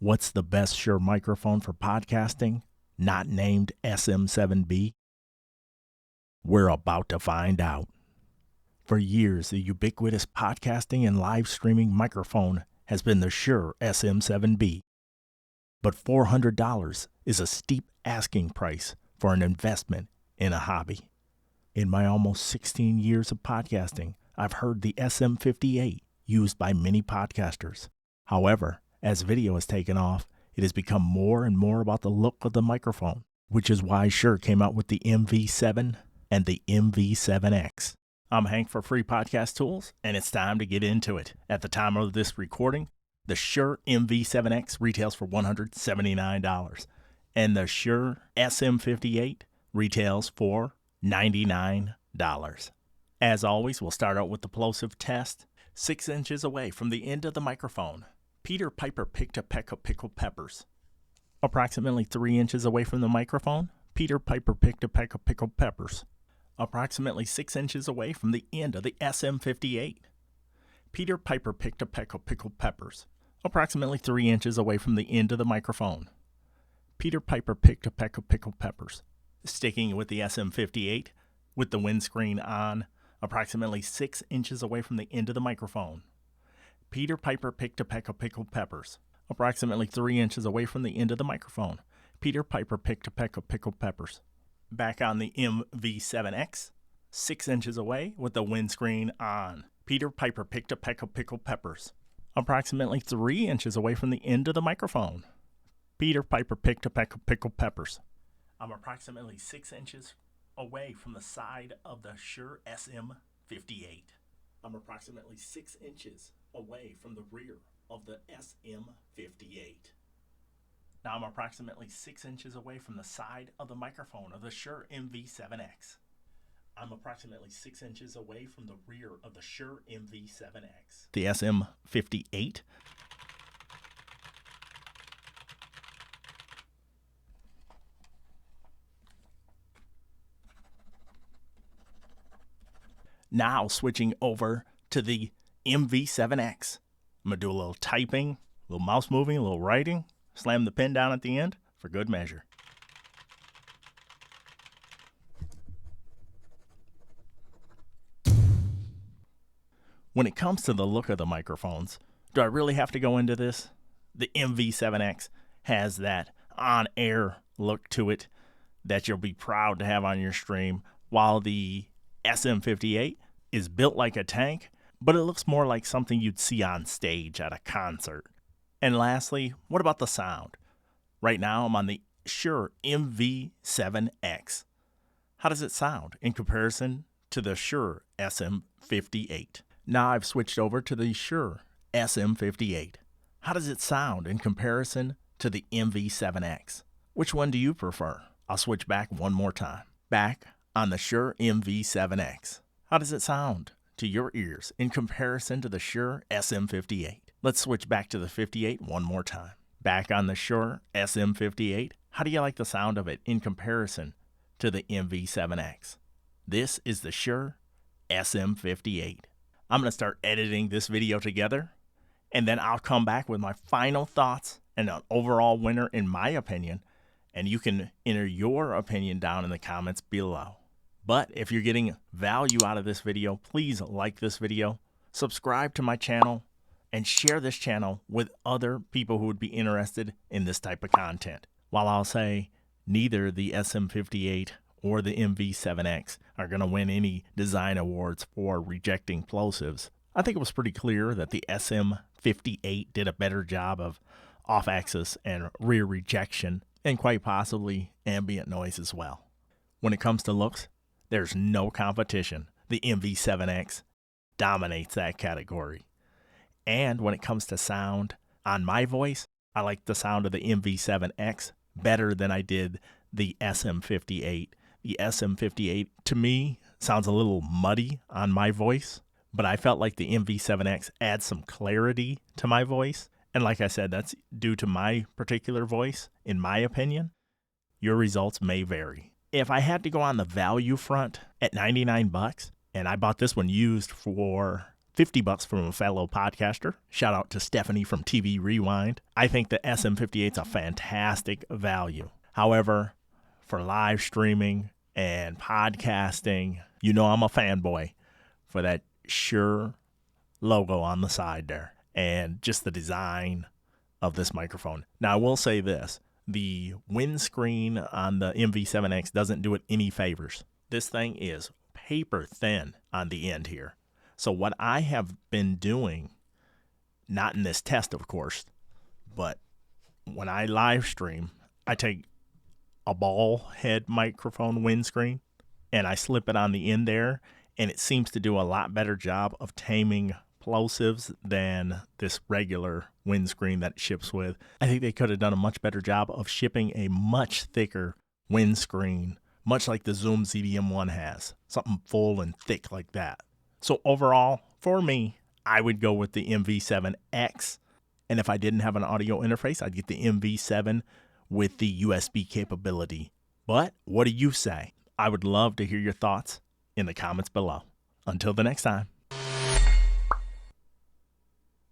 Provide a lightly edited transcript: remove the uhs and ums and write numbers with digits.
What's the best Shure microphone for podcasting? Not named SM7B? We're about to find out. For years, the ubiquitous podcasting and live streaming microphone has been the Shure SM7B. But $400 is a steep asking price for an investment in a hobby. In my almost 16 years of podcasting, I've heard the SM58 used by many podcasters. However, as video has taken off, it has become more and more about the look of the microphone, which is why Shure came out with the MV7 and the MV7X. I'm Hank for Free Podcast Tools, and it's time to get into it. At the time of this recording, the Shure MV7X retails for $179, and the Shure SM58 retails for $99. As always, we'll start out with the plosive test. 6 inches away from the end of the microphone, Peter Piper picked a peck of pickled peppers. Approximately 3 inches away from the microphone, Peter Piper picked a peck of pickled peppers. Approximately 6 inches away from the end of the SM58, Peter Piper picked a peck of pickled peppers. Approximately 3 inches away from the end of the microphone, Peter Piper picked a peck of pickled peppers. Sticking with the SM58, with the windscreen on, approximately 6 inches away from the end of the microphone, Peter Piper picked a peck of pickled peppers. Approximately 3 inches away from the end of the microphone, Peter Piper picked a peck of pickled peppers. Back on the MV7X, 6 inches away with the windscreen on, Peter Piper picked a peck of pickled peppers. Approximately 3 inches away from the end of the microphone, Peter Piper picked a peck of pickled peppers. I'm approximately 6 inches away from the side of the Shure SM58. I'm approximately 6 inches away from the rear of the SM58. Now I'm approximately 6 inches away from the side of the microphone of the Shure MV7X. I'm approximately 6 inches away from the rear of the Shure MV7X. The SM58. Now switching over to the MV7X. I'm going to do a little typing, a little mouse moving, a little writing. Slam the pen down at the end for good measure. When it comes to the look of the microphones, do I really have to go into this? The MV7X has that on-air look to it that you'll be proud to have on your stream, while the SM58 is built like a tank, but it looks more like something you'd see on stage at a concert. And lastly, what about the sound? Right now, I'm on the Shure MV7X. How does it sound in comparison to the Shure SM58? Now I've switched over to the Shure SM58. How does it sound in comparison to the MV7X? Which one do you prefer? I'll switch back one more time. Back on the Shure MV7X. How does it sound to your ears in comparison to the Shure SM58? Let's switch back to the 58 one more time. Back on the Shure SM58. How do you like the sound of it in comparison to the MV7X? This is the Shure SM58. I'm going to start editing this video together, and then I'll come back with my final thoughts and an overall winner in my opinion, and you can enter your opinion down in the comments below. But if you're getting value out of this video, please like this video, subscribe to my channel, and share this channel with other people who would be interested in this type of content. While I'll say neither the SM58 or the MV7X are going to win any design awards for rejecting plosives, I think it was pretty clear that the SM58 did a better job of off-axis and rear rejection, and quite possibly ambient noise as well. When it comes to looks, there's no competition. The MV7X dominates that category. And when it comes to sound, on my voice, I like the sound of the MV7X better than I did the SM58. The SM58, to me, sounds a little muddy on my voice, but I felt like the MV7X adds some clarity to my voice. And like I said, that's due to my particular voice, in my opinion. Your results may vary. If I had to go on the value front at $99, and I bought this one used for $50 from a fellow podcaster. Shout out to Stephanie from TV Rewind. I think the SM58 is a fantastic value. However, for live streaming and podcasting, you know I'm a fanboy for that Shure logo on the side there and just the design of this microphone. Now, I will say this. The windscreen on the MV7X doesn't do it any favors. This thing is paper thin on the end here. So what I have been doing, not in this test, of course, but when I live stream, I take a ball head microphone windscreen and I slip it on the end there, and it seems to do a lot better job of taming plosives than this regular windscreen that it ships with. I think they could have done a much better job of shipping a much thicker windscreen, much like the Zoom ZDM1 has, something full and thick like that. So overall, for me, I would go with the MV7X, and if I didn't have an audio interface, I'd get the MV7 with the USB capability. But what do you say? I would love to hear your thoughts in the comments below. Until the next time.